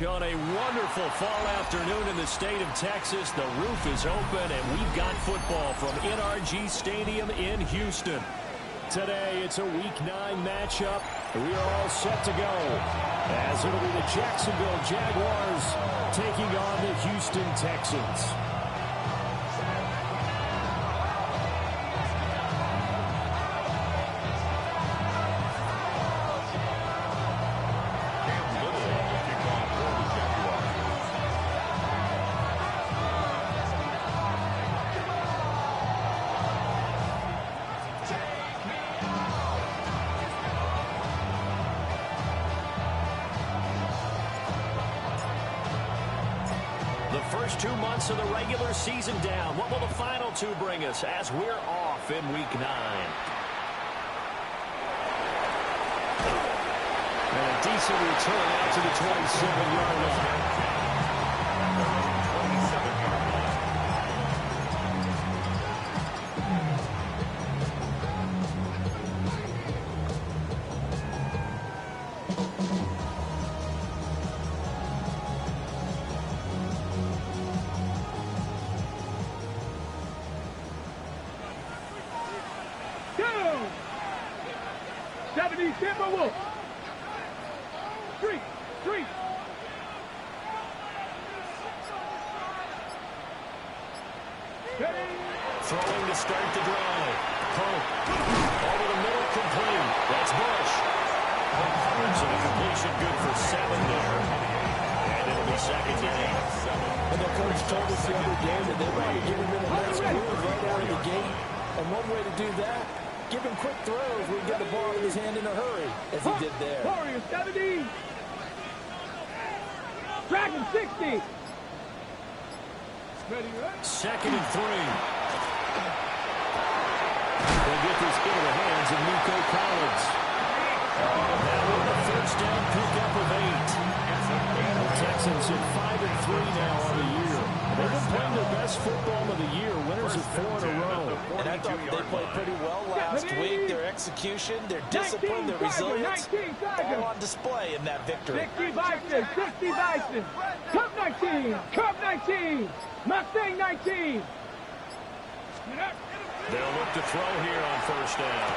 On a wonderful fall afternoon in the state of Texas, the roof is open, and we've got football from NRG Stadium in Houston. Today, it's a Week 9 matchup. We are all set to go, as it'll be the Jacksonville Jaguars taking on the Houston Texans. The first 2 months of the regular season down. What will the final 2 bring us as we're off in Week 9? And a decent return out to the 27-yard line. Throwing to start the drive. Over the middle, complete. That's Bush. So the completion good for 7 there. And it'll be 2nd and 8. And the coach told us the other game that they want to give him a nice move right out of the gate. And one way to do that, give him quick throws where he get the ball in his hand in a hurry, as he did there. Warriors 70. Dragon 60. 2nd and 3. They'll get this into the hands of Nico Collins. That will be the first down pickup of 8. The Texans at 5-3 now on the year. They've been playing their best football of the year. Winners of 4 in a row. And I thought they played pretty well last week. Their execution, their discipline, their resilience, all on display in that victory. 60 Bison, 60 Bison. Cup 19, Cup 19. Mustang 19. They'll look to throw here on first down.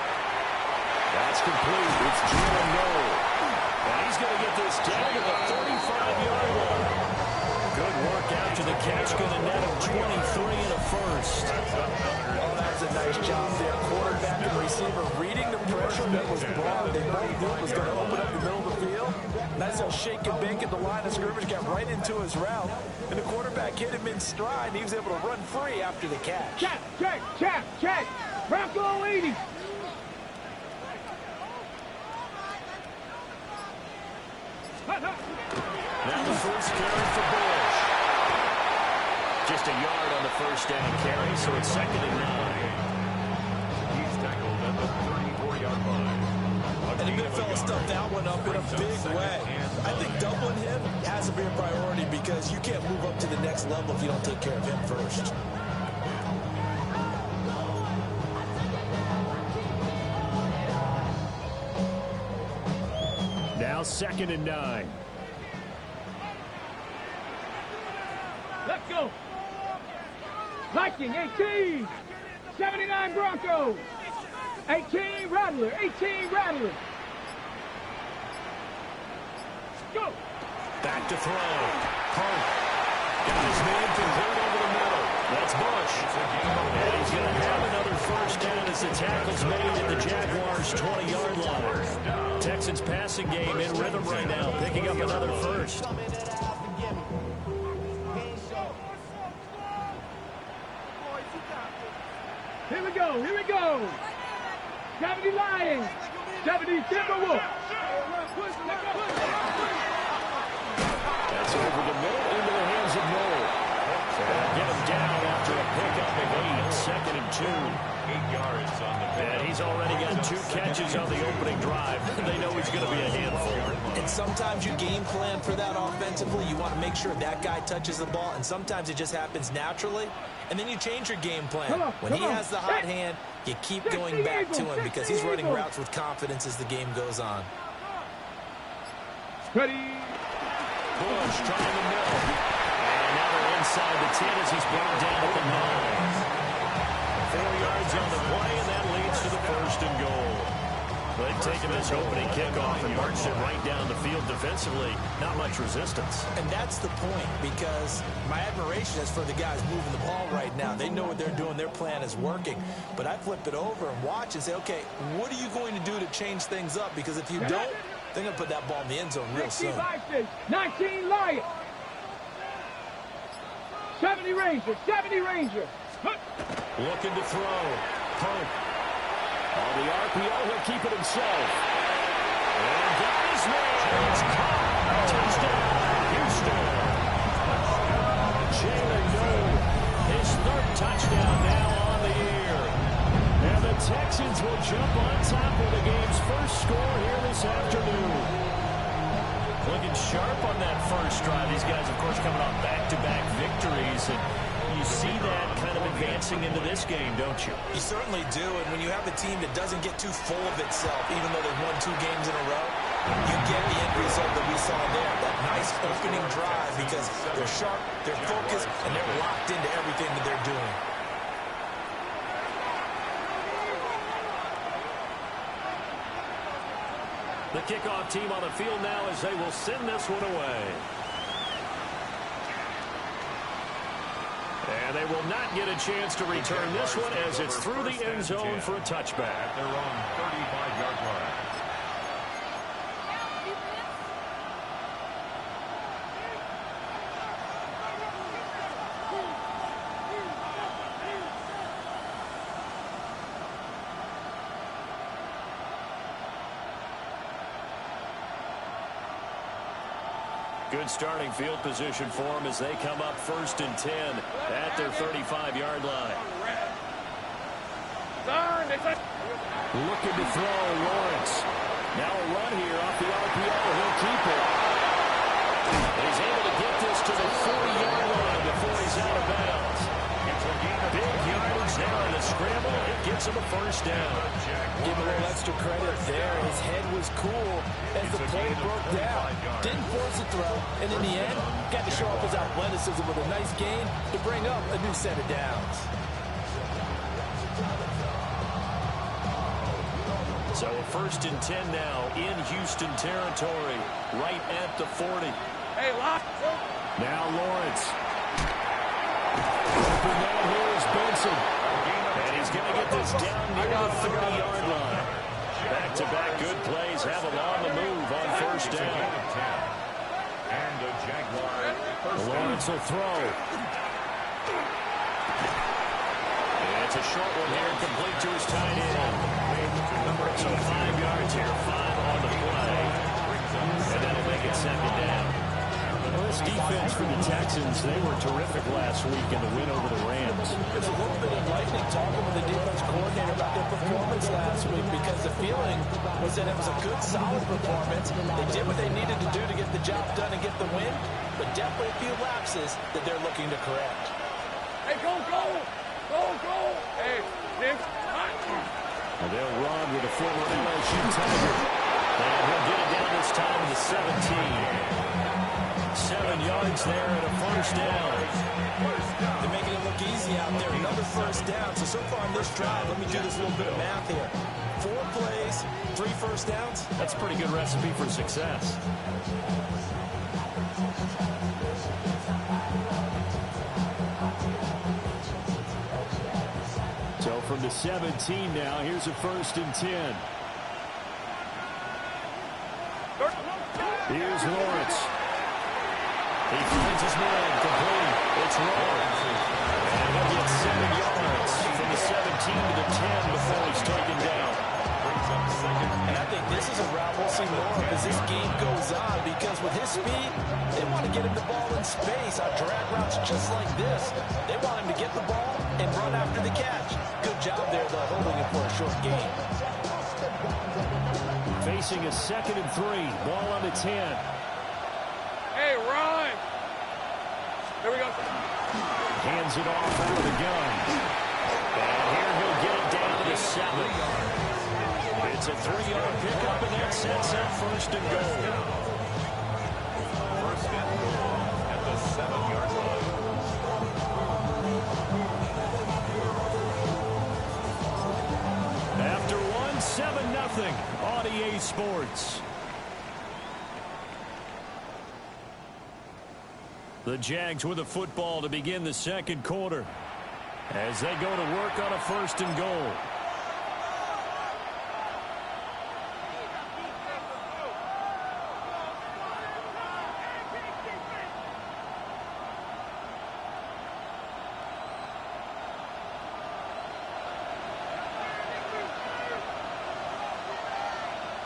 That's complete. It's Jalen Noel. And he's going to get this down to the 35-yard line. Good work after the catch. Going to net him 23 and a first. Oh, that's a nice job there. Quarterback and receiver reading the pressure that was brought. They both knew it was going to open up the middle of the field. Nice little shake and bake at the line of scrimmage. Got right into his route. And the quarterback hit him in stride. And he was able to run free after the catch. Check. Bronco 80. Now the first carry for Bush. Just a yard on the first down carry, so it's 2nd and 9. He's tackled at the 34-yard line. And the big fella stuffed that one up in a big way. I think doubling him has to be a priority because you can't move up to the next level if you don't take care of him first. Now 2nd and 9. Let's go. Viking 18. 79 Broncos. 18 Rattler. 18 Rattler. Go. Back to throw. Hunt. Got his man complete over the middle. That's Bush. And he's going to have another first down as the tackle's made at the Jaguars' 20-yard line. Texans passing game in rhythm right now, picking up another first. Here we go. 70 Lions. 70 Timberwolves. That's over the middle into the hands of Noel. Get him down after a pickup of 8. 2nd and 2. 8 yards on the pick. And he's already got 2 catches on the opening drive. They know he's going to be a handful. And sometimes you game plan for that offensively. You want to make sure that guy touches the ball, and sometimes it just happens naturally. And then you change your game plan. When he has the hot hand, you keep going back to him because he's running routes with confidence as the game goes on. Ready. Bush trying to mill. And now they're inside the 10 as he's brought down at the 9. 4 yards on the play, and that leads to the first and goal. They've taken this opening kickoff and marched it right down the field defensively. Not much resistance. And that's the point, because my admiration is for the guys moving the ball right now. They know what they're doing. Their plan is working. But I flip it over and watch and say, okay, what are you going to do to change things up? Because if you don't, they're going to put that ball in the end zone real soon. 19 Lions. 70 Rangers. 70 Rangers. Looking to throw. Pope. On the RPO, he'll keep it himself. And got his man. It's caught. Touchdown, Houston. Jalen Noel, his third touchdown now on the year. And the Texans will jump on top of the game's first score here this afternoon. Looking sharp on that first drive. These guys, of course, coming off back-to-back victories. And you see that kind of advancing into this game, don't you? You certainly do, and when you have a team that doesn't get too full of itself, even though they've won 2 games in a row, you get the end result that we saw there, that nice opening drive, because they're sharp, they're focused, and they're locked into everything that they're doing. The kickoff team on the field now as they will send this one away. And they will not get a chance to return this one as it's through the end zone for a touchback. At their own 35-yard line. Good starting field position for them as they come up 1st and 10 at their 35-yard line. Looking to throw, Lawrence. Now a run here off the RPO. He'll keep it. He's able to get this to the 40-yard line before he's out of bounds. Big yardage now in the scramble. It gets him a first down. Give him a little extra credit there. His head was cool as the play broke down. Didn't force a throw, and in the end, got to show off his athleticism with a nice gain to bring up a new set of downs. So a 1st and 10 now in Houston territory, right at the 40. Hey, lock. Now Lawrence. Open man here is Benson. And he's going to get this down near the 30-yard line. Back-to-back good plays have him on the move on 1st down. And the Jaguars. Lawrence will throw. And it's a short one here, complete to his tight end. So 5 yards here, 5 on the play. And that'll make it 2nd down. Well, this defense for the Texans, they were terrific last week in the win over the Rams. It's a little bit enlightening talking with the defense coordinator about their performance last week, because the feeling was that it was a good, solid performance. They did what they needed to do to get the job done and get the win, but definitely a few lapses that they're looking to correct. Hey, go, go. Go, go. Hey, Nick. And they'll run with a former LSU Tiger. And he'll get it down this time to the 17. 7 yards there and a first down. They're making it look easy out there. Another first down. So far on this drive, let me do this little bit of math here. 4 plays, 3 first downs. That's a pretty good recipe for success. So from the 17 now, here's a 1st and 10. Here's Lawrence. He finds his man complete. It's Lawrence. And he'll get 7 yards from the 17 to the 10 before he's taken down. And I think this is a route we'll see more of as this game goes on, because with his speed, they want to get him the ball in space on drag routes just like this. They want him to get the ball and run after the catch. Good job there, though, holding it for a short gain. Facing a 2nd and 3. Ball on the 10. Hey, run. Here we go. Hands it off out of the gun. And here he'll get it down to the 7. It's a 3-yard pickup, and that sets up 1st and goal. and goal at the 7-yard line. After one, 7-0 on EA Sports. The Jags with the football to begin the second quarter as they go to work on a 1st and goal.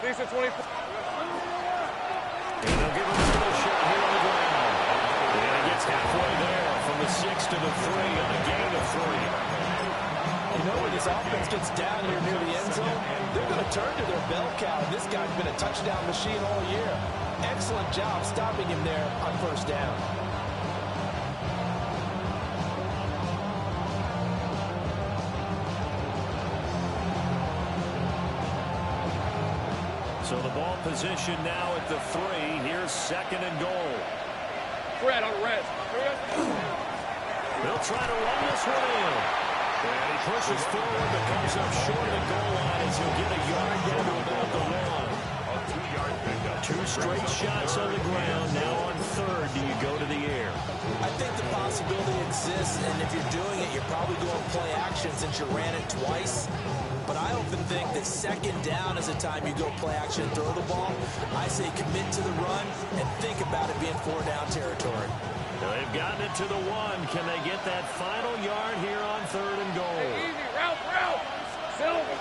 Decent 24. And they'll give him another shot here on the ground. And he gets halfway there from the 6 to the 3 on a gain of 3. You know, when this offense gets down here near the end zone, they're going to turn to their bell cow. This guy's been a touchdown machine all year. Excellent job stopping him there on 1st down. So the ball position now at the 3. Here's 2nd and goal. Red on red. They'll try to run this one in. And he pushes forward but comes up short of the goal line as he'll get a yard down to about the 1. A 2-yard pickup. 2 straight shots on the ground. Now on 3rd, do you go to the air? I think the possibility exists, and if you're doing it, you're probably going play action since you ran it twice. But I often think that 2nd down is the time you go play action and throw the ball. I say commit to the run and think about it being 4-down territory. They've gotten it to the 1. Can they get that final yard here on 3rd and goal? Easy, route. Silver.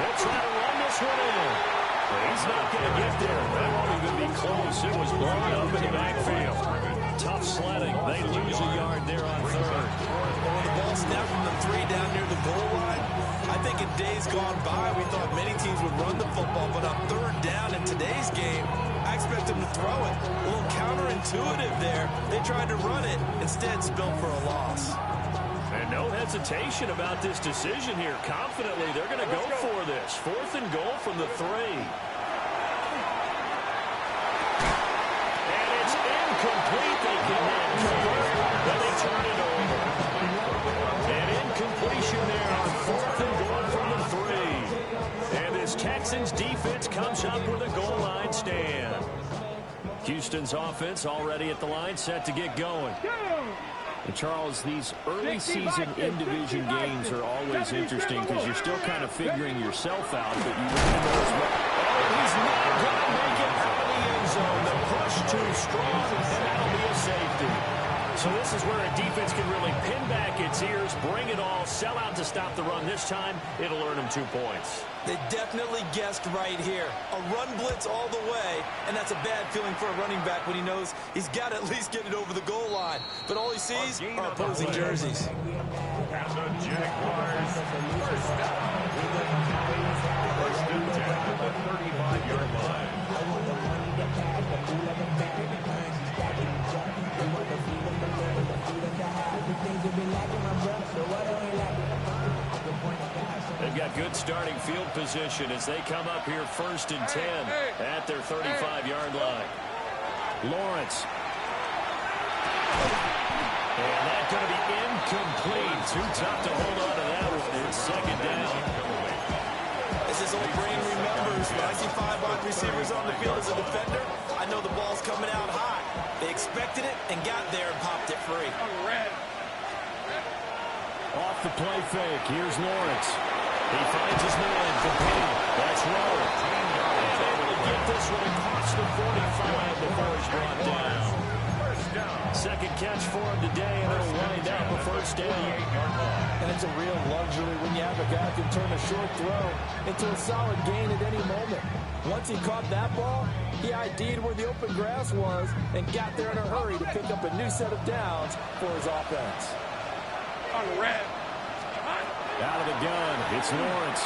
They'll try to run this one in. But he's not going to get there. That won't even be close. It was blown up in the backfield. Tough sledding. They lose a yard there on 3rd. When the ball snapped from the 3 down near the goal line, I think in days gone by, we thought many teams would run the football, but on 3rd down in today's game, I expect them to throw it. A little counterintuitive there. They tried to run it, instead spilled for a loss. And no hesitation about this decision here. Confidently, they're going to go for this. 4th and goal from the 3. And it's incomplete. They cannot convert, but they turn it over. An incompletion there on 4th and goal from the 3. And this Texans defense comes up with a goal line stand. Houston's offense already at the line, set to get going. And Charles, these early season in-division games are always interesting because you're still kind of figuring yourself out, but you really know as well. Oh, he's not going to make it out of the end zone. The push too strong, and that'll be a safety. So this is where a defense can really pin back its ears, bring it all, sell out to stop the run. This time, it'll earn them 2 points. They definitely guessed right here. A run blitz all the way, and that's a bad feeling for a running back when he knows he's got to at least get it over the goal line. But all he sees are opposing jerseys. And the Jaguars, 1st down. 1st and 10 at the 35-yard line. They've got good starting field position as they come up here 1st and 10 at their 35-yard line. Lawrence. And that's going to be incomplete. Too tough to hold on to that one. It's 2nd down. As his old brain remembers, when I see 5 wide receivers on the field as a defender, I know the ball's coming out high. They expected it and got there and popped it free. Off the play fake. Here's Lawrence. He finds his man for Payne. That's Rowe. And able to get this one across the 45 before he's brought down. 2nd catch for him today, and it'll wind up a 1st down. And it's a real luxury when you have a guy who can turn a short throw into a solid gain at any moment. Once he caught that ball, he ID'd where the open grass was and got there in a hurry to pick up a new set of downs for his offense. Out of the gun, it's Lawrence.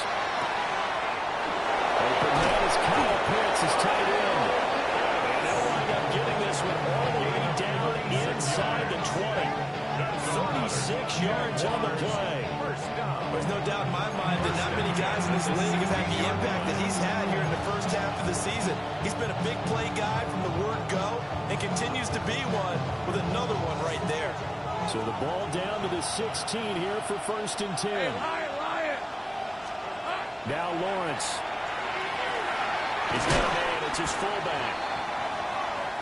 Open man is Kyle Pitts, his tight end. And they'll wind up getting this one all the way down inside the 20. 36 yards on the play. There's no doubt in my mind that not many guys in this league have had the impact that he's had here in the first half of the season. He's been a big play guy from the word go and continues to be one with another one right there. So the ball down to the 16 here for 1st and 10. Now Lawrence. He's got a man. It's his fullback.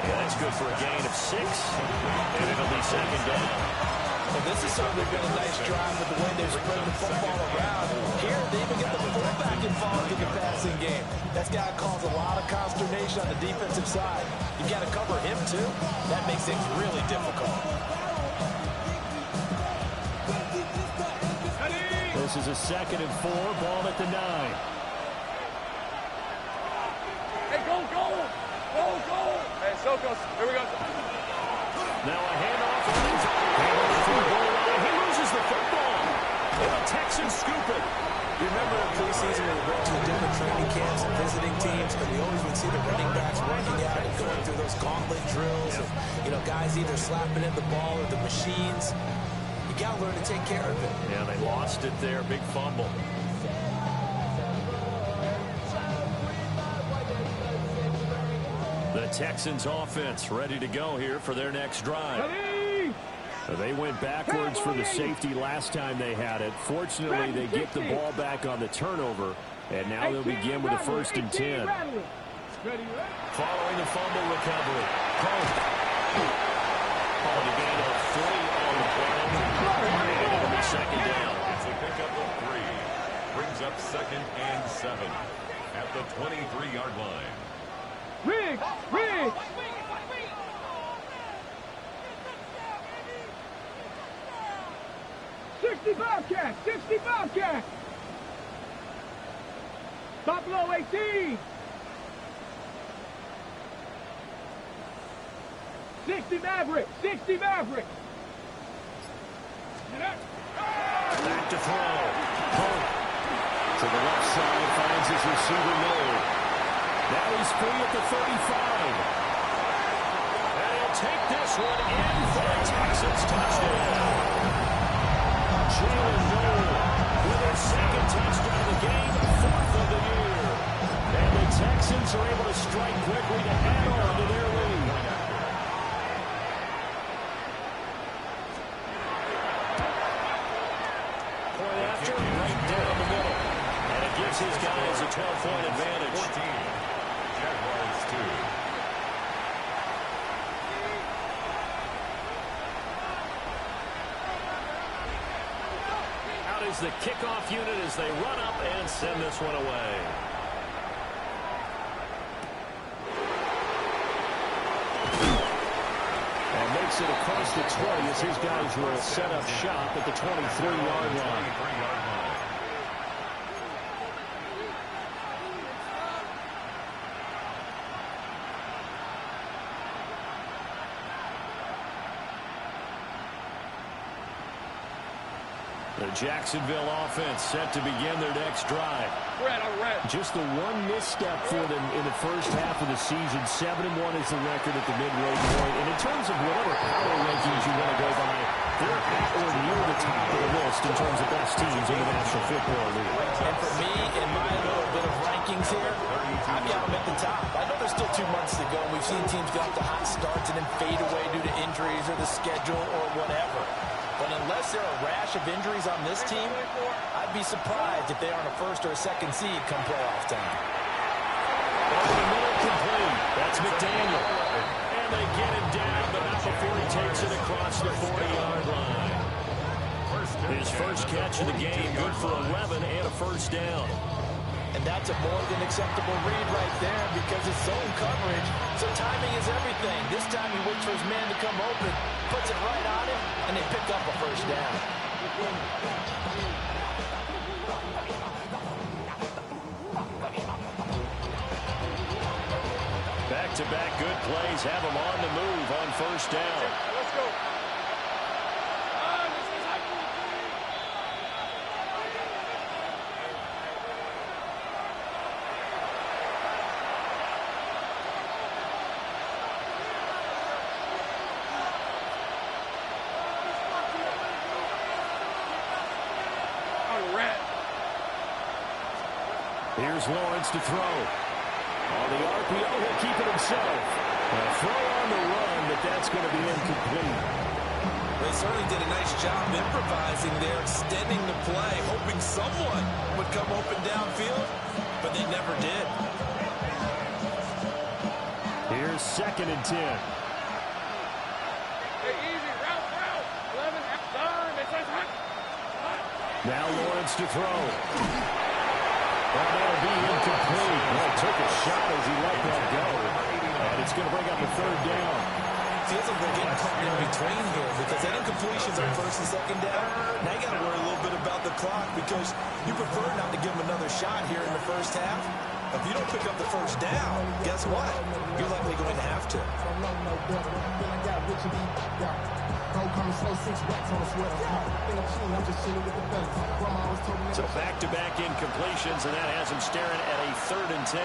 Yeah, that's good for a gain of 6. And it'll be 2nd down. Well, this has certainly been a nice drive with the way they've spread the football around. Here, they even get the fullback involved in the passing game. That's got to cause a lot of consternation on the defensive side. You've got to cover him, too. That makes things really difficult. This is a 2nd and 4. Ball at the 9. Hey, go! Hey, Sokos, here we go. Now a handoff. He loses the football. And the Texans scoop it. You remember in preseason when we went to the different training camps and visiting teams, and we always would see the running backs working out and going through those gauntlet drills. And, guys either slapping at the ball or the machines. You got to learn to take care of it. Yeah, they lost it there. Big fumble. The Texans offense ready to go here for their next drive. They went backwards for the safety last time they had it. Fortunately, they get the ball back on the turnover, and now they'll begin with a 1st and 10. Following the fumble recovery. Called a gain of 3 on the play. And it'll be 2nd down. It's a pickup of 3. Brings up 2nd and 7 at the 23-yard line. Riggs! 60 Bobcat! Buffalo 18! 60 Maverick! Back to throw. To the left side, finds his receiver Miller. Now he's free at the 35. And he'll take this one in for a Texans touchdown. Jalen Noel with his 2nd touchdown of the game, 4th of the year. And the Texans are able to strike quickly to add on to their lead. Point after, right down the middle. And it gives his guys a 12-point advantage. 14. Jaguars 2. Is the kickoff unit as they run up and send this one away. And makes it across the 20 as his guys will set up shop at the 23-yard line. The Jacksonville offense set to begin their next drive. Just the one misstep for them in the first half of the season. 7-1 is the record at the midway point. And in terms of whatever power rankings you want to go by, they're at or near the top of the list in terms of best teams in the National Football League. And for me, in my little bit of rankings here, I've got them at the top. I know there's still 2 months to go. We've seen teams get off to hot starts and then fade away due to injuries or the schedule or whatever. But unless there are a rash of injuries on this team, I'd be surprised if they aren't a 1st or a 2nd seed come playoff time. Over the middle, complete. That's McDaniel. And they get him down, but not before he takes it across the 40-yard line. His first catch of the game, good for 11 and a 1st down. And that's a more than acceptable read right there because it's zone coverage, so timing is everything. This time he waits for his man to come open, puts it right on him, and they pick up a 1st down. Back-to-back good plays have him on the move on 1st down. Let's go. Here's Lawrence to throw. On the RPO, he'll keep it himself. A throw on the run, but that's going to be incomplete. They certainly did a nice job improvising there, extending the play, hoping someone would come open downfield, but they never did. Here's 2nd and 10. Now Lawrence to throw. That'll be incomplete. Well, took a shot as he let that go. And it's going to bring up a 3rd down. Feels like they're getting caught in between here because that incompletions on 1st and 2nd down. Now you got to worry a little bit about the clock because you prefer not to give them another shot here in the 1st half. If you don't pick up the 1st down, guess what? You're likely going to have to. So back-to-back incompletions, and that has him staring at a 3rd and 10.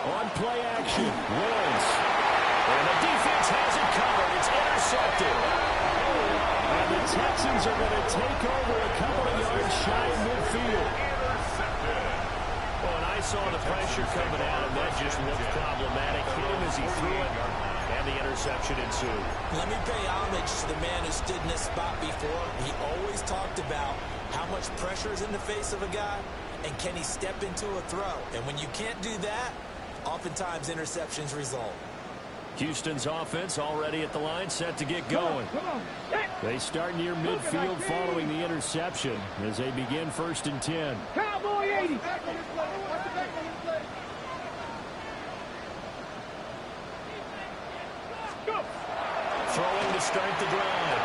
On play action, Lawrence. And the defense has it covered. It's intercepted. And the Texans are going to take over a couple of yards shy of midfield. Well, and I saw the pressure coming at him. That just looked problematic. Hit him as he threw it, and the interception ensued. Let me pay homage to the man who stood in this spot before. He always talked about how much pressure is in the face of a guy, and can he step into a throw. And when you can't do that, oftentimes interceptions result. Houston's offense already at the line, set to get going. They start near midfield following the interception as they begin 1st and 10. Cowboy 80. Throwing to start the drive.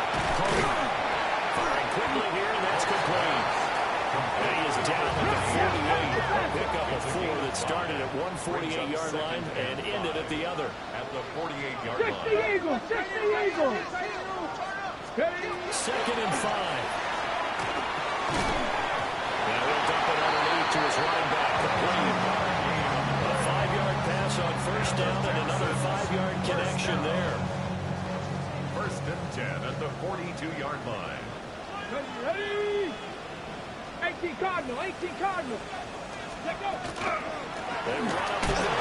Firing quickly here, and that's complete. And he is down at the 48. Pick up a 4 that started at 148-yard line and ended at the other. At the 48-yard 60 line. Eagles. 60 Eagles. 2nd and 5. Now he'll dump it underneath to his running back. Complete. A 5-yard pass on 1st down and another 5-yard connection there. 1st and 10 at the 42-yard line. Ready? 18 Cardinal. 18 Cardinal. Let go. They run up the middle.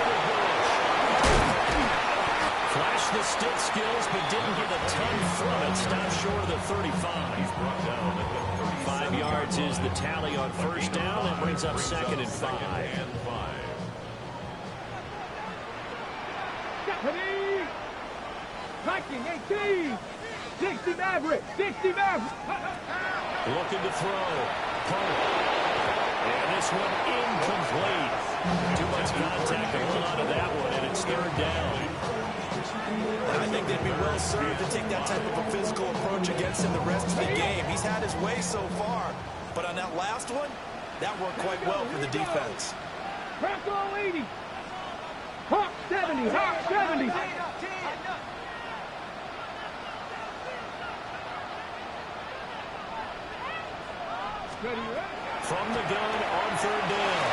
Flashed the stick skills, but didn't get a ton from it. Stopped short of the 35. He's brought down at the 5 yards is the tally on 1st down. That brings up 2nd and 5. Ready? Viking 18. 60 Maverick. 60 Maverick. Looking to throw. And this one incomplete. Too much contact to hold on to that one, and it's 3rd down. I think they'd be well served to take that type of a physical approach against him the rest of the game. He's had his way so far, but on that last one, that worked quite well for the defense. Franco 80. Hawk 70. Hawk 70. From the gun on 3rd down.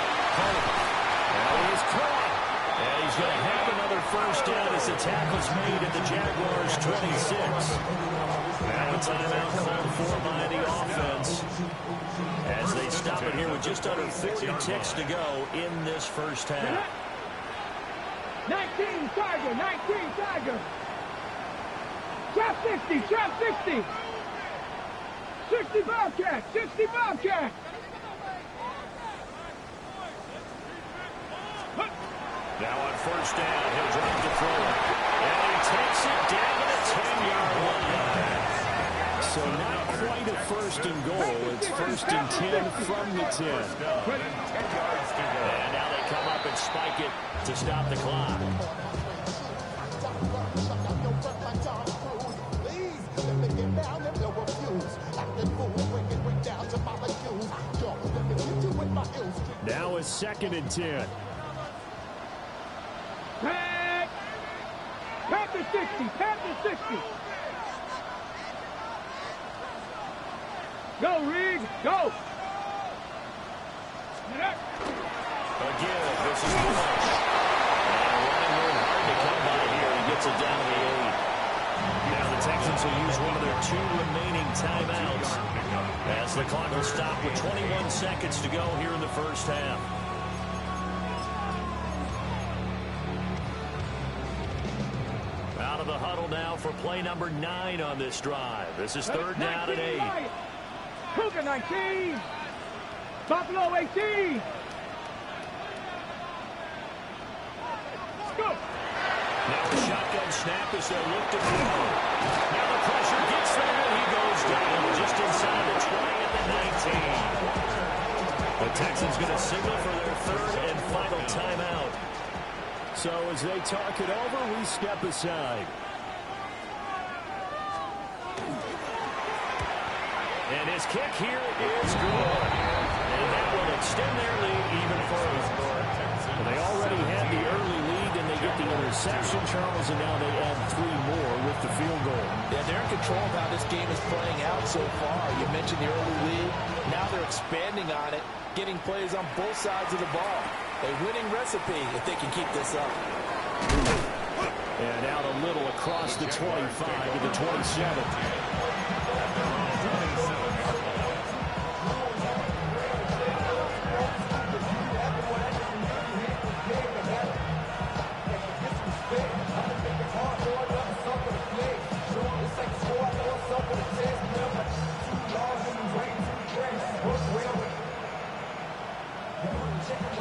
Now he is caught. And he's going to have another 1st down as the tackle's made at the Jaguars' 26. Now a timeout called for by the offense as they stop it here with just under 40 ticks to go in this 1st half. 19 Tiger. 19 Tiger. Trap 60. Trap 60. 60 Bobcat. 60 Bobcat. Now on 1st down, he'll drop the throw. And he takes it down to the 10-yard line. So not quite a 1st and goal. It's 1st and 10 from the 10. And now they come up and spike it to stop the clock. Now it's 2nd and 10. Panther 60. Panther 60. Go, Reed. Go. Again, this is Walsh. And running real hard to come by here. He gets it down 2 remaining timeouts, as the clock will stop with 21 seconds to go here in the first half. Out of the huddle now for play number 9 on this drive. This is third down and 8. Cougar 19. Buffalo 18. Go. Now a shotgun snap as they look to throw. Now the pressure gets there, and he goes down just inside the 20 at the 19. The Texans going to signal for their third and final timeout. So as they talk it over, we step aside. And his kick here is good. And that will extend their lead even further. They already had the early lead, and they get the interception, Charles, and now they add 3 more with the field goal. Yeah, they're in control of how this game is playing out so far. You mentioned the early lead. Now they're expanding on it, getting plays on both sides of the ball. A winning recipe if they can keep this up. And out a little across the 25 to the 27.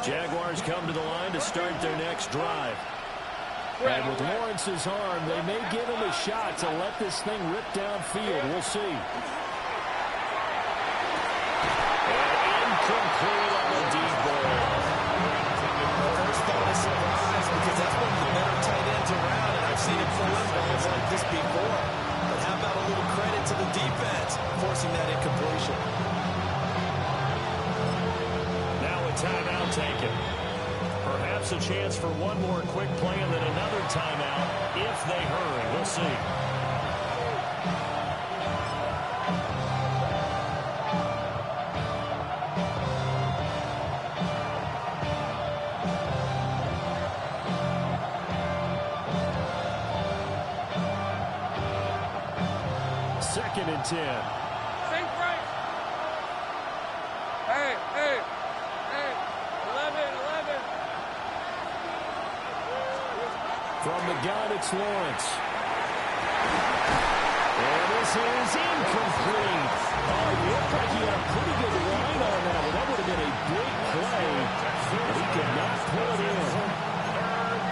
Jaguars come to the line to start their next drive. And with Lawrence's arm, they may give him a shot to let this thing rip downfield. We'll see. And incomplete on the deep ball. First thought is surprise, because that's one of the better tight ends around, and I've seen him pull in balls like this before. But how about a little credit to the defense forcing that incompletion? Now a timeout taken. Perhaps a chance for one more quick play and then another timeout if they hurry. We'll see. Second and 10. Safe right. Hey. 11. From the gun, it's Lawrence. And this is incomplete. Oh, he looked like he had a pretty good line on that one. That would have been a big play, but he could not pull it in.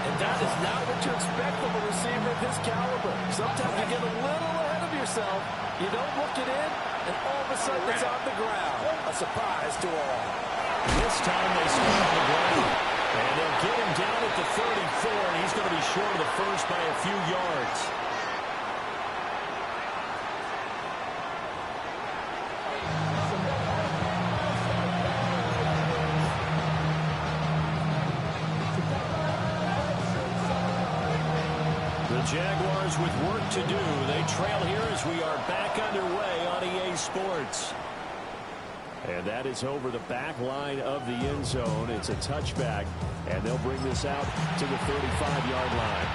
And that is not what you expect from a receiver of his caliber. Sometimes you get a little ahead of yourself. You don't look it in, and all of a sudden it's on the ground. A surprise to all. This time they start on the ground. And they'll get him down at the 34, and he's going to be short of the first by a few yards. The Jaguars with work to do. They trail here as we are back underway on EA Sports. And that is over the back line of the end zone. It's a touchback, and they'll bring this out to the 35-yard line.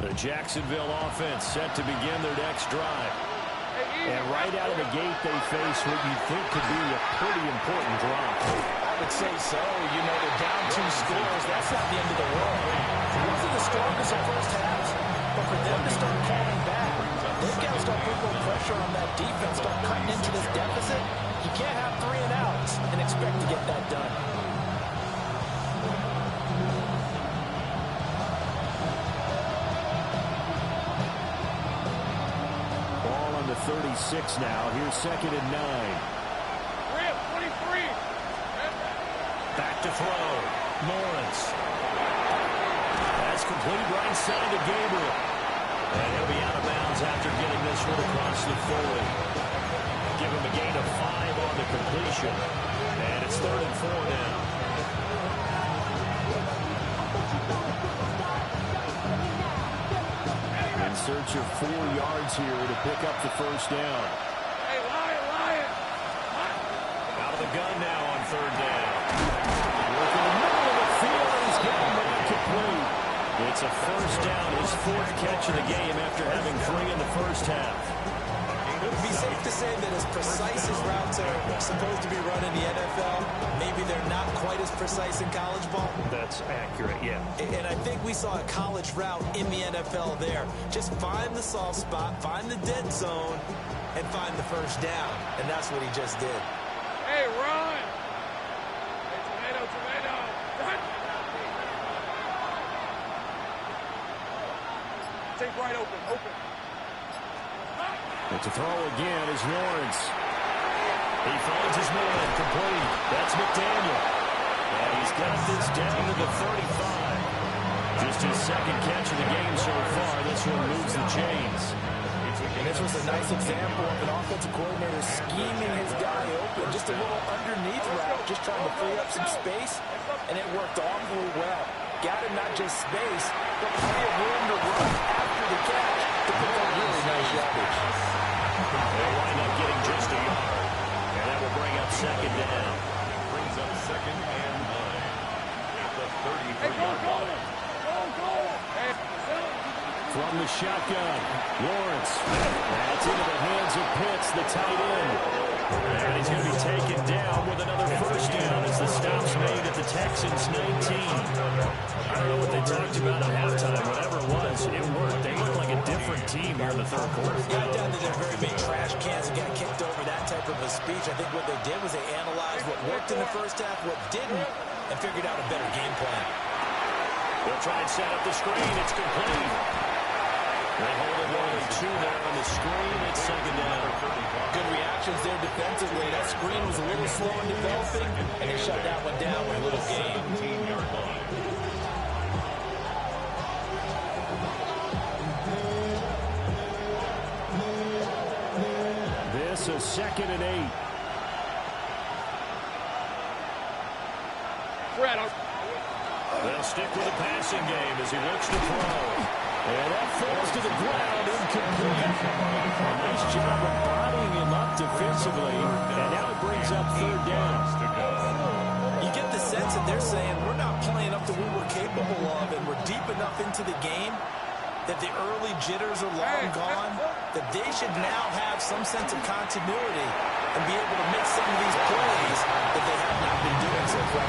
The Jacksonville offense set to begin their next drive. And right out of the gate, they face what you think could be a pretty important drop. I would say so. You know, they're down 2 scores. That's not the end of the world. It wasn't the strongest of first halves, but for them to start calling back, they've got to start putting more pressure on that defense, start cutting into this deficit. You can't have 3 and outs and expect to get that done. Ball on the 36 now. Here's second and 9. 23. Back to throw. Lawrence. That's complete right side to Gabriel. And he'll be out of bounds after getting this one across the 40. Give him a gain of 5 on the completion. And it's third and 4 now. In search of 4 yards here to pick up the first down. third down. Look in the middle of the field, and he's got him incomplete. It's a first down, his fourth catch of the game after having 3 in the first half. It would be safe to say that as precise as routes are supposed to be run in the NFL, maybe they're not quite as precise in college ball. That's accurate, yeah. And I think we saw a college route in the NFL there. Just find the soft spot, find the dead zone, and find the first down. And that's what he just did. Hey, run! Hey, tomato! Take right open. But to throw again is Lawrence. He finds his man, complete. That's McDaniel. And he's got this down to the 35. Just his second catch of the game so far. This one moves the chains. And this was a nice example of an offensive coordinator scheming his guy open. Just a little underneath route, just trying to free up some space, and it worked awfully well. Got him not just space, but plenty of room to run after the catch to pick up really nice yardage. They'll wind up getting just a yard. And that will bring up second down. Brings up 2nd and 9 at the 33-yard line. From the shotgun, Lawrence. That's into the hands of Pitts, the tight end. And he's going to be taken down with another first down as the stop's made at the Texans 19. I don't know what they talked about at halftime. Whatever it was, it worked. They looked like a different team here in the third quarter. Got down to their very big trash cans and got kicked over, that type of a speech. I think what they did was they analyzed what worked in the first half, what didn't, and figured out a better game plan. They'll try and set up the screen. It's complete. They hold it only 2 there on the screen. It's second down. Good reactions there defensively. That screen was a little slow in developing, and they shut that one down with a little gain. 17-yard line. This is 2nd and 8. They'll stick with the passing game as he looks to throw. And that falls to the ground, incomplete. A nice job of bodying him up defensively. And now it brings up third down. You get the sense that they're saying we're not playing up to what we're capable of, and we're deep enough into the game that the early jitters are long gone, that they should now have some sense of continuity and be able to make some of these plays that they have not been doing so far.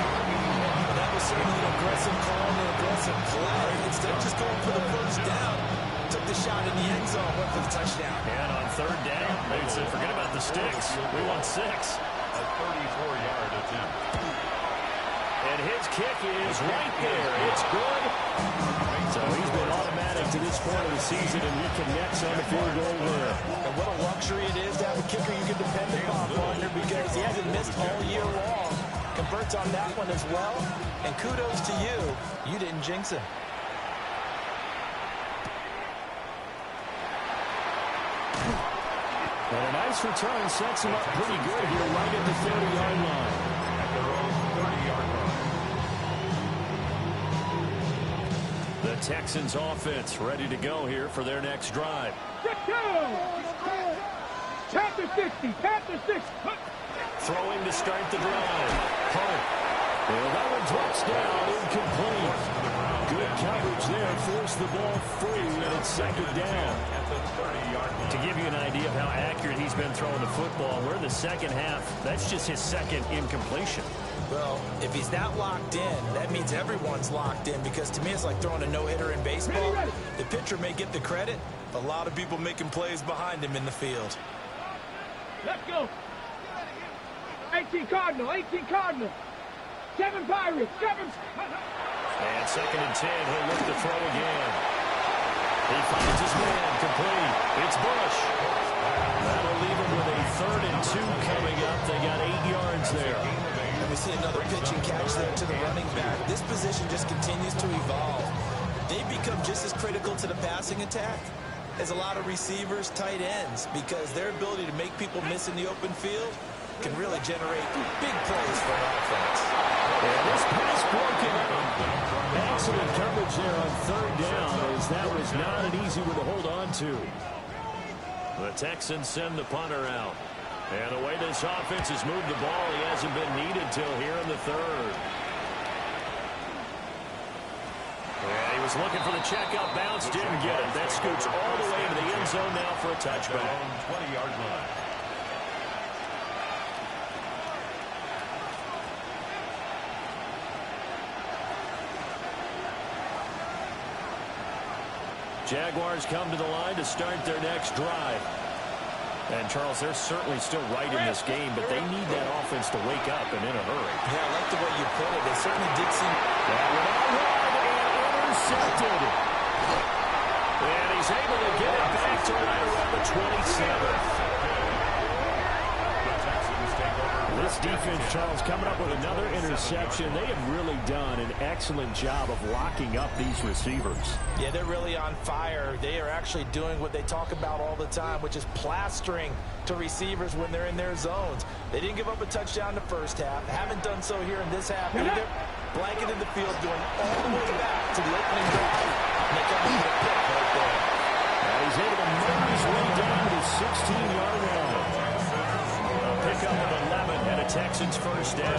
That was certainly an aggressive call and an aggressive play. Instead of just going for the first down, took the shot in the end zone, went for the touchdown. And on third down, they said, forget about the sticks. We want 6. A 34-yard attempt. And his kick is right there. It's good. So he's been automatic to this point of the season, and he connects on the field goal there. And what a luxury it is to have a kicker you can depend upon, partner, because he hasn't missed all year long. Converts on that one as well. And kudos to you. You didn't jinx him. And a nice return sets him up pretty good here right at the 30-yard line. At their own 30-yard line. The Texans offense ready to go here for their next drive. Panther 60, Panther 60. Throwing to start the drive. Hunt. Well, that one drops down, incomplete. Good coverage there, forced the ball free, and it's second down. At the 30-yard line. To give you an idea of how accurate he's been throwing the football, we're in the second half. That's just his second incompletion. Well, if he's not locked in, that means everyone's locked in, because to me it's like throwing a no-hitter in baseball. The pitcher may get the credit, a lot of people making plays behind him in the field. Let's go. 18 Cardinal, 18 Cardinal. 7 Pirates, 7. And second and 10, he'll look to throw again. He finds his man, complete. It's Bush. That'll leave him with a 3rd and 2 coming up. They got 8 yards there. And we see another pitch and catch there to the running back. This position just continues to evolve. They become just as critical to the passing attack as a lot of receivers, tight ends, because their ability to make people miss in the open field can really generate big plays for an offense. And this pass broken up. Excellent coverage there on 3rd down, as that was not an easy one to hold on to. The Texans send the punter out. And the way this offense has moved the ball, he hasn't been needed till here in the third. And he was looking for the checkout bounce, didn't get it. That scoots all the way to the end zone now for a touchback. 20-yard line. Jaguars come to the line to start their next drive. And, Charles, they're certainly still right in this game, but they need that offense to wake up and in a hurry. Yeah, I like the way you put it. They certainly did seem... That went out wide and intercepted. And he's able to get it back to right around the 27. This defense, Charles, coming up with another interception. They have really done an excellent job of locking up these receivers. Yeah, they're really on fire. They are actually doing what they talk about all the time, which is plastering to receivers when they're in their zones. They didn't give up a touchdown the first half. Haven't done so here in this half either. Blanketed the field, going all the way back to the opening drive. And they come up with a pick right there. And he's able to move his way down to the 16-yard line. Pickup of 11 and a Texans first down.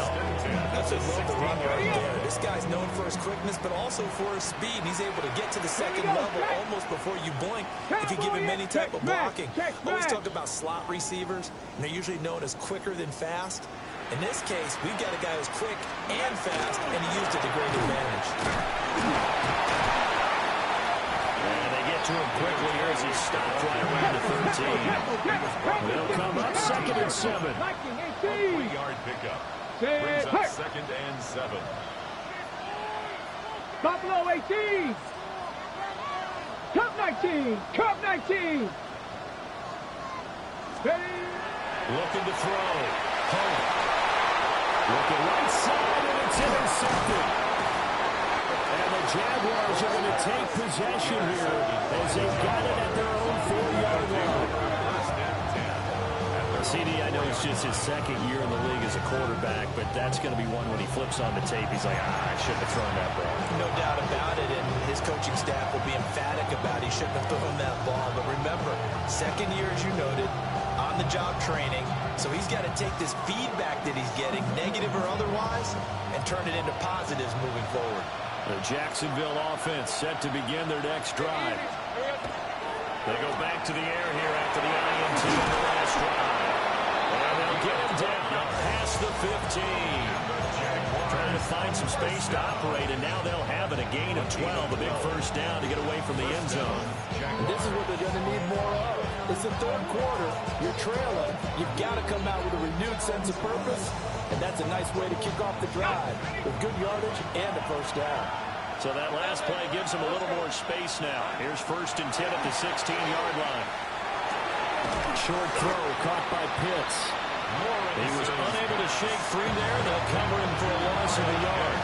That's a low run right there. This guy's known for his quickness, but also for his speed. He's able to get to the second level almost before you blink if you give him any type of blocking. Always talk about slot receivers, and they're usually known as quicker than fast. In this case, we've got a guy who's quick and fast, and he used it to great advantage. And they get to him quickly here as he stopped right around the 13. They'll come up 2nd and 7. 3-yard pickup. Brings up 2nd and 7. Buffalo 18. Cup 19. Cup 19. Looking to throw. Home. Looking right side, and it's intercepted. And the Jaguars are going to take possession here as they've got it at their own 4-yard line. CD, I know it's just his second year in the league as a quarterback, but that's going to be one when he flips on the tape. He's like, I shouldn't have thrown that ball. No doubt about it, and his coaching staff will be emphatic about he shouldn't have thrown that ball. But remember, second year, as you noted, on-the-job training, so he's got to take this feedback that he's getting, negative or otherwise, and turn it into positives moving forward. The Jacksonville offense set to begin their next drive. They go back to the air here after the INT in the last drive. And they'll get him down past the 15. Trying to find some space to operate, and now they'll have it, a gain of 12, a big first down to get away from the end zone. And this is what they're going to need more of. It's the third quarter. You're trailing. You've got to come out with a renewed sense of purpose, and that's a nice way to kick off the drive with good yardage and a first down. So that last play gives him a little more space now. Here's 1st and 10 at the 16-yard line. Short throw caught by Pitts. He was unable to shake free there. They'll cover him for a loss of a yard.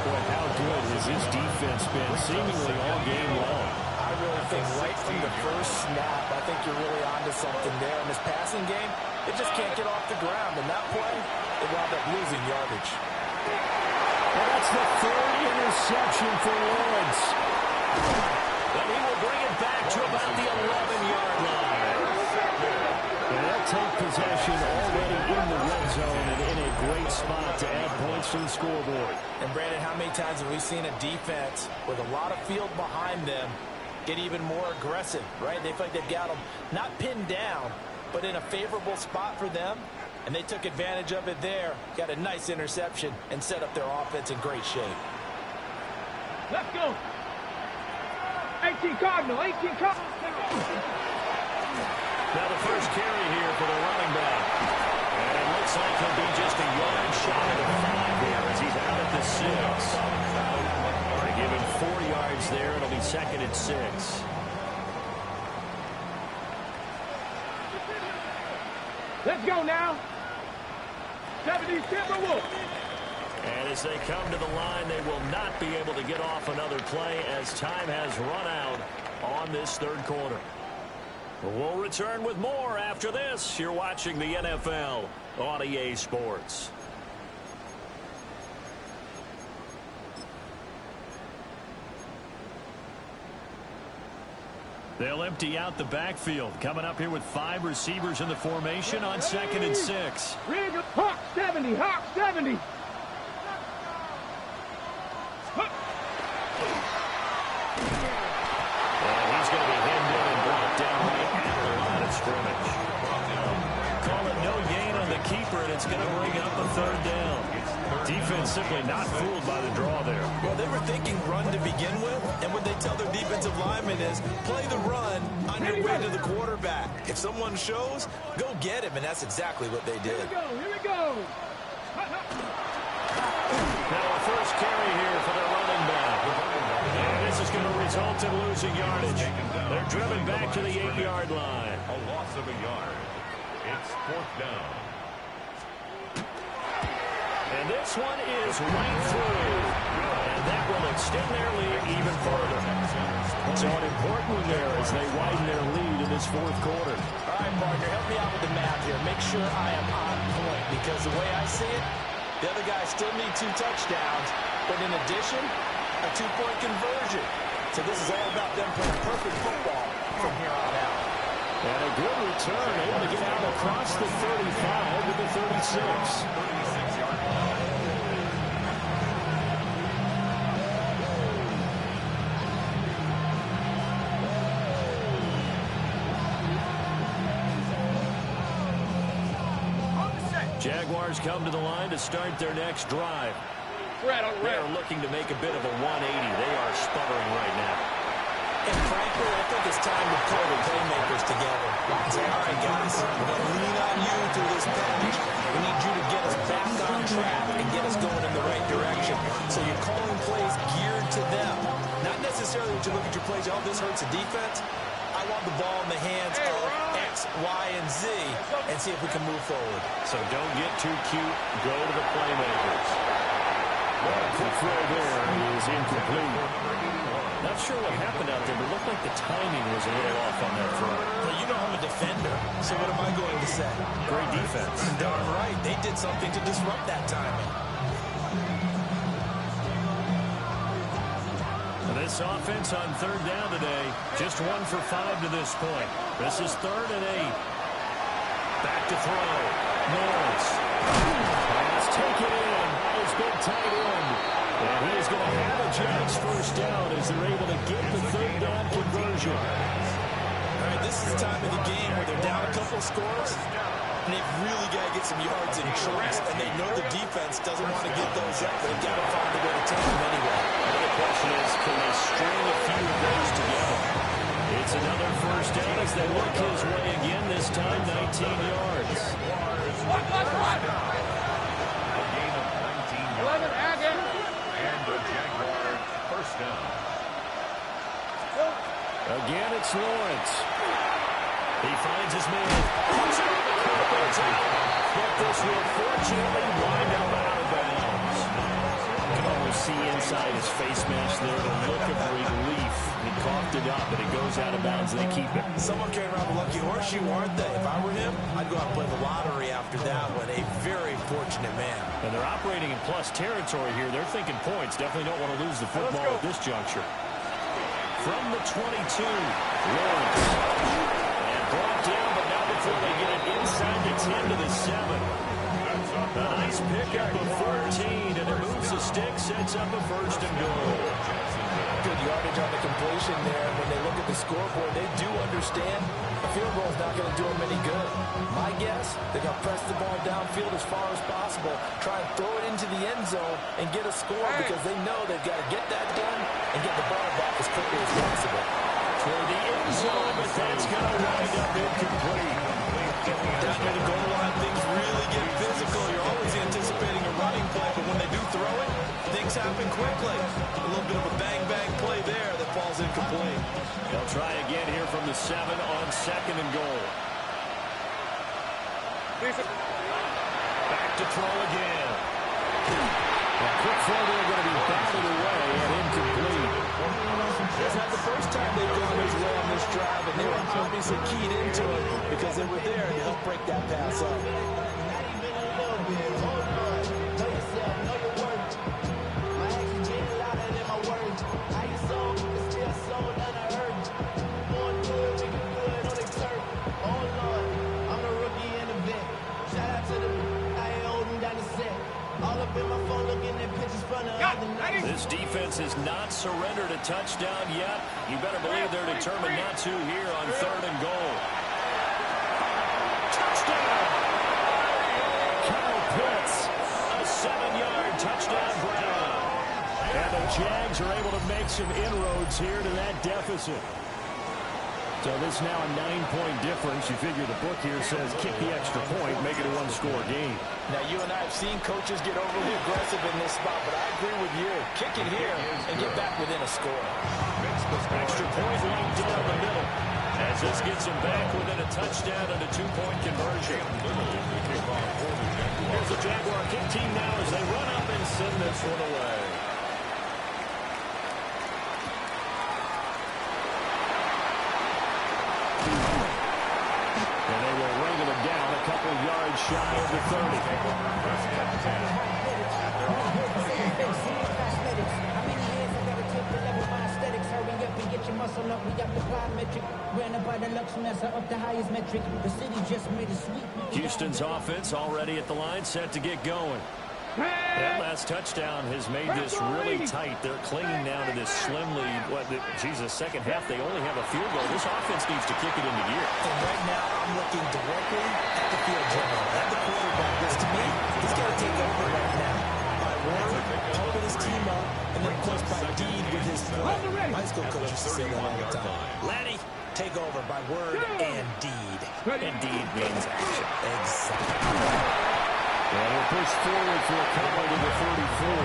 Boy, how good has his defense been seemingly all game long. I really think right from the first snap, I think you're really onto something there. In this passing game, it just can't get off the ground. And that play, it wound up losing yardage. Well, that's the 3rd interception for Lawrence. And he will bring it back to about the 11-yard line. And they'll take possession already in the red zone and in a great spot to add points to the scoreboard. And, Brandon, how many times have we seen a defense with a lot of field behind them get even more aggressive, right? They feel like they've got them not pinned down, but in a favorable spot for them. And they took advantage of it there, got a nice interception, and set up their offense in great shape. Let's go. 18 Cardinal, 18 Cardinal. Now the first carry here for the running back. And it looks like he'll be just a yard shy of 5 here as he's out at the 6. They give him 4 yards there. It'll be 2nd and 6. Let's go now. 70 Timberwolves. And as they come to the line, they will not be able to get off another play as time has run out on this 3rd quarter. We'll return with more after this. You're watching the NFL on EA Sports. They'll empty out the backfield. Coming up here with 5 receivers in the formation on 2nd and 6. Hawk 70, Hawk 70. He's going to be hemmed in and brought down right at the line of scrimmage. Call it no gain on the keeper, and it's going to bring up a 3rd down. Defense simply not fooled by the draw there. Well, they were thinking run to begin with, and what they tell their defensive linemen is play the run on your way to the quarterback. If someone shows, go get him, and that's exactly what they did. Here we go. Now a first carry here for the running back. And this is going to result in losing yardage. They're driven back to the 8-yard line. A loss of a yard. It's 4th down. And this one is right through. And that will extend their lead even further. So an important one there as they widen their lead in this 4th quarter. All right, partner, help me out with the math here. Make sure I am on point, because the way I see it, the other guys still need 2 touchdowns, but in addition, a 2-point conversion. So this is all about them playing perfect football from here on out. And a good return, able to get out across the 35 with the 36. Jaguars come to the line to start their next drive. They're looking to make a bit of a 180. They are sputtering right now. And frankly, I think it's time to pull the playmakers together and say, all right, guys, we're going to lean on you through this patch. We need you to get us back on track and get us going in the right direction. So you're calling plays geared to them. Not necessarily that you look at your plays, oh, this hurts the defense. I want the ball in the hands of X, Y, and Z and see if we can move forward. So don't get too cute. Go to the playmakers. Well, quick throw there is incomplete. Not sure what happened out there, but it looked like the timing was a little off on that throw. Well, you know I'm a defender, so what am I going to say? Great defense. Darn right. They did something to disrupt that timing. This offense on 3rd down today, just 1 for 5 to this point. This is 3rd and 8. Back to throw. Norris. Pass taken in. It's been tight end. And he is going to have a Jags first down as they're able to get the 3rd down conversion. All right, this is the time of the game where they're down a couple of scores, and they've really got to get some yards in chunks, and they know the defense doesn't want to get those up. They've got to find a way to take them anyway. The question is, can they string a few of those together? It's another first down as they look his way again, this time 19 yards. A gain of 19 yards. And the Jaguars first down. Again, it's Lawrence. He finds his man. But this will fortunately wind up out of bounds. You can almost see inside his face mask there the look of relief. He coughed it up, but it goes out of bounds, and they keep it. Someone came around the lucky horseshoe, aren't they? If I were him, I'd go out and play the lottery after that one. A very fortunate man. And they're operating in plus territory here. They're thinking points. Definitely don't want to lose the football at this juncture. From the 22, Lawrence. And brought down, but not before they get it inside the 10 to the 7. A nice pickup of 14, and it moves the stick, sets up a 1st and goal. Good yardage on the completion there. When they look at the scoreboard, they do understand a field goal is not going to do them any good. My guess, they're going to press the ball downfield as far as possible, try and throw it into the end zone and get a score because they know they've got to get that done and get the ball back as quickly as possible. Toward the end zone, but that's going to wind up incomplete. Down near the goal line, things really get physical. You're always anticipating a running play, but when they do throw it, things happen quickly. A little bit of a bang-bang play there that falls incomplete. They'll try again here from the 7 on 2nd and goal. Back to throw again. A quick throw there going to be batted away and incomplete. It's not the first time they've gone his way on this drive, and they were obviously keyed into it because they were there to help break that pass up. This defense has not surrendered a touchdown yet. You better believe they're determined not to here on 3rd and goal. Touchdown! Kyle Pitts, a 7-yard touchdown grab. And the Jags are able to make some inroads here to that deficit. So this now a 9-point difference. You figure the book here says kick the extra point, make it a 1-score game. Now, you and I have seen coaches get overly aggressive in this spot, but I agree with you. Kick it here and get back within a score. Extra point right down the middle. As this gets them back within a touchdown and a 2-point conversion. Here's the Jaguar kick team now as they run up and send this one away. And they will wrangle it down a couple yards shy of the 30. Houston's offense already at the line, set to get going. That last touchdown has made this really tight. They're clinging now to this slim lead. Second half, they only have a field goal. This offense needs to kick it into gear. And right now, I'm looking directly at the field general, at the quarterback. Because to me, he's got to take over right now. By word, pumping his team up, and then, of course, by deed with his play. High school coaches say that all the time. Laddie, take over by word and deed. And deed means action. Exactly. And he'll push forward for a couple to the 34.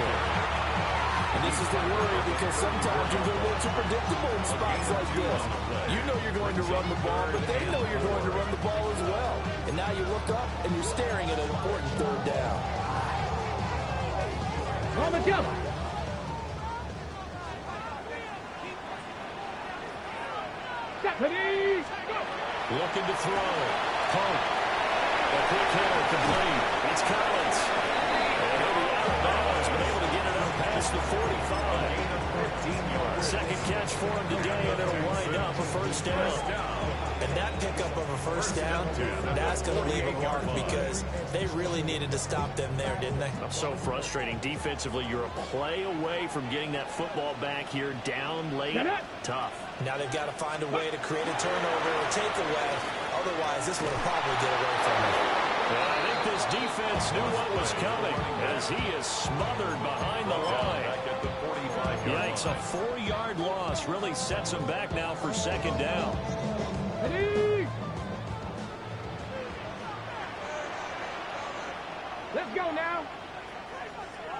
And this is the worry because sometimes you get a little too predictable in spots like this. You know you're going to run the ball, but they know you're going to run the ball as well. And now you look up and you're staring at an important 3rd down. On the jump. Stephanie. Looking to throw. Pope. A quick hitter complete. It's Collins. And he'll be out of bounds, but able to get it up past the 45. Second catch for him today, and it'll wind up a 1st down. And that pickup of a 1st down, that's going to leave a mark because they really needed to stop them there, didn't they? So frustrating. Defensively, you're a play away from getting that football back here down late. Tough. Now they've got to find a way to create a turnover or takeaway. Otherwise, this would have probably get away from them. Well, I think this defense knew what was coming as he is smothered behind the line. Yikes, a 4-yard loss really sets him back now for 2nd down. Ready? Let's go now.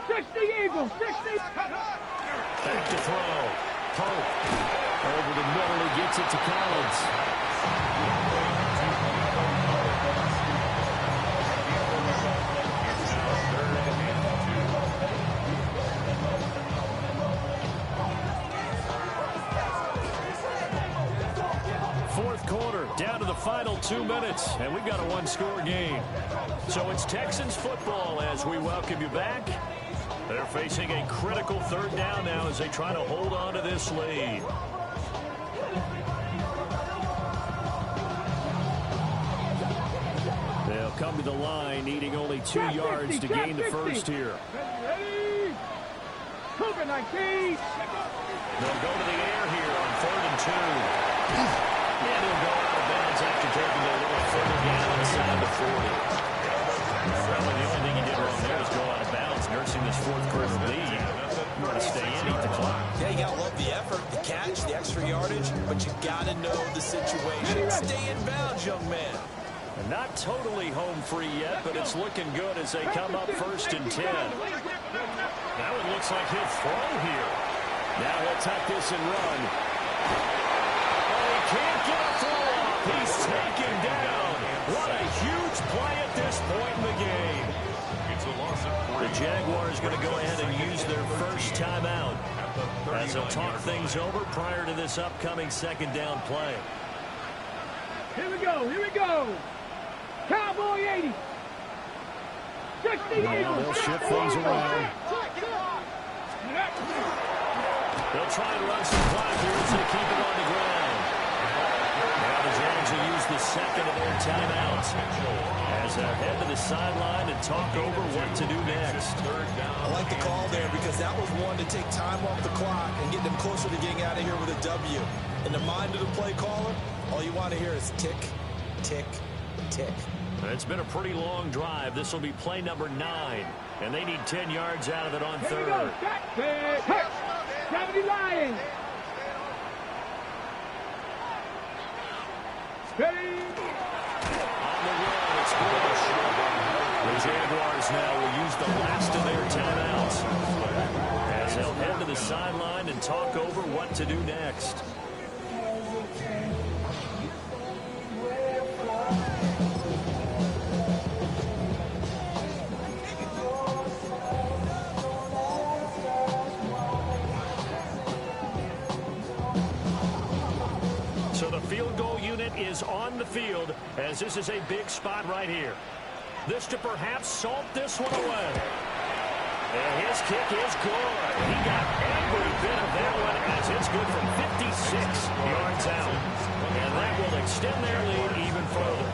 60 Eagles, 60. Back to throw. Pope. Over the middle, he gets it to Collins. 4th quarter, down to the final 2 minutes, and we've got a 1-score game. So it's Texans football as we welcome you back. They're facing a critical 3rd down now as they try to hold on to this lead. They'll come to the line, needing only 2 yards to gain the 1st here. Ready? Cougar 19. They'll go to the air here on 3rd and 2. And he'll go out of bounds after taking a little further down inside the 40. Well, the only thing he did wrong there is go out of bounds, nursing this 4th quarter lead. You want to stay in, eat the clock. Yeah, you got to love the effort, the catch, the extra yardage, but you got to know the situation. Stay in bounds, young man. And not totally home free yet, but it's looking good as they come up 1st and 10. Now it looks like he'll throw here. Now he'll tuck this and run. Can't get a throw off. He's taken down. What a huge play at this point in the game. The Jaguars going to go ahead and use their 1st timeout as they'll talk things over prior to this upcoming 2nd down play. Here we go, here we go. Cowboy 80. 60 Eagles. They'll shift things around. They'll try and run some clock here as they keep it on the ground. Now the Jags will use the second of their timeouts as they'll head to the sideline and talk over what to do next. I like the call there because that was one to take time off the clock and get them closer to getting out of here with a W. In the mind of the play caller, all you want to hear is tick, tick, tick. It's been a pretty long drive. This will be play number 9, and they need 10 yards out of it on third. Here we go. Touch. 70 Lions. Ready. On the run, it's Bush. The Jaguars now will use the last of their timeouts as they'll head to the sideline and talk over what to do next. So the field goal unit is on the field as this is a big spot right here. This to perhaps salt this one away. And his kick is good. He got every bit of that one as it's good from 56 yards out. And that will extend their lead even further.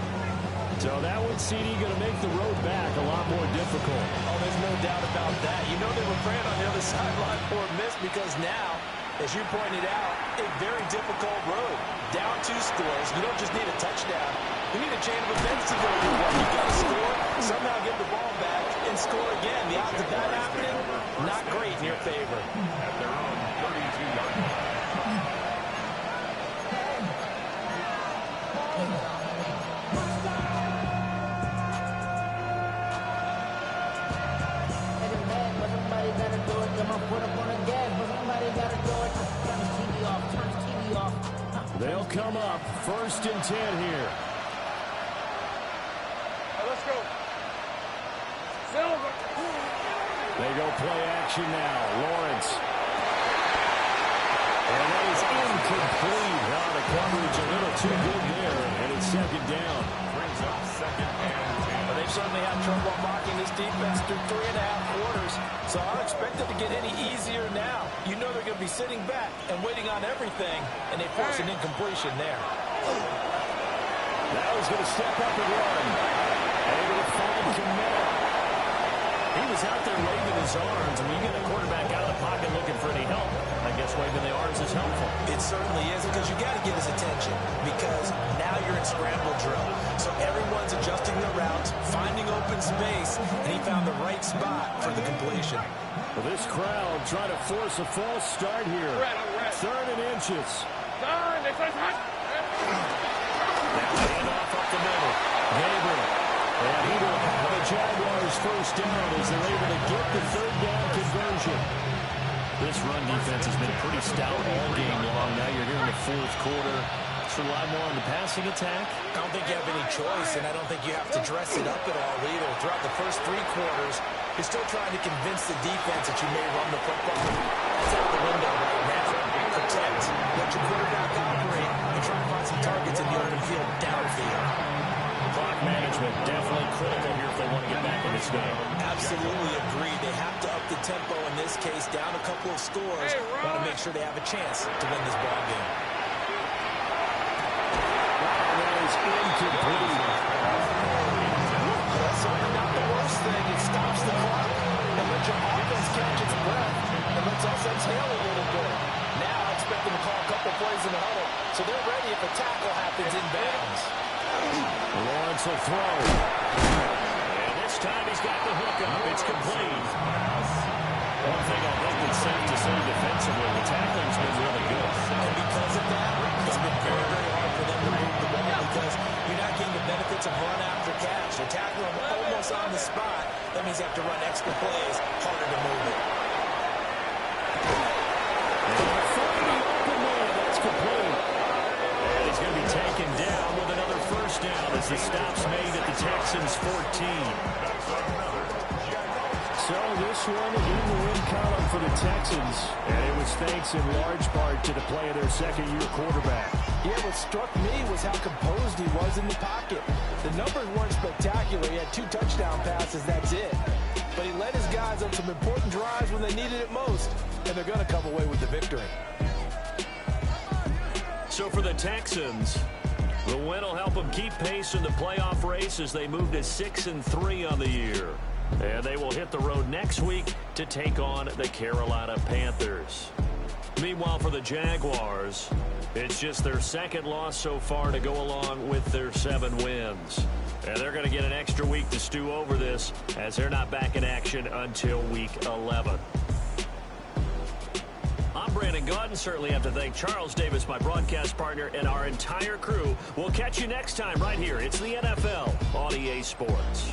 So that one, CD, going to make the road back a lot more difficult. Oh, there's no doubt about that. You know they were praying on the other sideline for a miss because now, as you pointed out, a very difficult road. Down 2 scores. You don't just need a touchdown. You need a chain of events to go your way. You got to score, somehow get the ball back, and score again. The odds of that happening, not great in your favor. At their own 32-yard line. They'll come up 1st and 10 here. Let's go. Silver. They go play action now. Lawrence. And that is incomplete. Oh, the coverage a little too good there, and it's 2nd down. Brings up 2nd and 10. But they've certainly had trouble blocking this defense through 3.5 quarters. So I don't expect it to get any easier now. You know they're going to be sitting back and waiting on everything, and they force an incompletion there. Now he's going to step up and run. Able to find Kamara. He was out there waving his arms. When you get a quarterback out of the pocket looking for any help, I guess waving the arms is helpful. It certainly is because you got to get his attention because now you're in scramble drill. So everyone's adjusting their routes, finding open space, and he found the right spot for the completion. Well, this crowd trying to force a false start here. 3rd and inches. Now hand off up the middle. Gabriel. And he will have the Jaguars 1st down as they're able to get the 3rd down conversion. This run defense has been pretty stout all game long. Now you're here in the 4th quarter. Let's rely more on the passing attack. I don't think you have any choice, and I don't think you have to dress it up at all either. Throughout the first 3 quarters, you're still trying to convince the defense that you may run the football. That's out the window right now. Protect, let your quarterback operate, and try to find some targets in the open field downfield. Clock management definitely critical here if they want to get back in this game. Absolutely agree. They have to up the tempo in this case, down a couple of scores. Want to make sure they have a chance to win this ball game. That is incomplete. That's certainly not the worst thing. It stops the clock and lets your offense catch its breath and lets us exhale a little bit. Now I expect them to call a couple plays in the huddle, so they're ready if a tackle happens in bounds. Lawrence will throw. And this time he's got the hook up. It's complete. One thing I think it's safe to say defensively, the tackling's been really good. And because of that, it's been very, very hard for them to move the ball because you're not getting the benefits of run after catch. You're tackling them almost on the spot. That means you have to run extra plays, harder to move it. That's complete. And he's going to be taken down with another 1st down as the stop's made at the Texans 14. So this one in the win column for the Texans, and it was thanks in large part to the play of their 2nd-year quarterback. Yeah, what struck me was how composed he was in the pocket. The numbers weren't spectacular. He had 2 touchdown passes, that's it. But he led his guys on some important drives when they needed it most, and they're going to come away with the victory. So for the Texans, The win will help them keep pace in the playoff race as they move to 6-3 on the year. And they will hit the road next week to take on the Carolina Panthers. Meanwhile, for the Jaguars, it's just their second loss so far to go along with their 7 wins. And they're going to get an extra week to stew over this as they're not back in action until week 11. I'm Brandon Gaudin. Certainly have to thank Charles Davis, my broadcast partner, and our entire crew. We'll catch you next time right here. It's the NFL on EA Sports.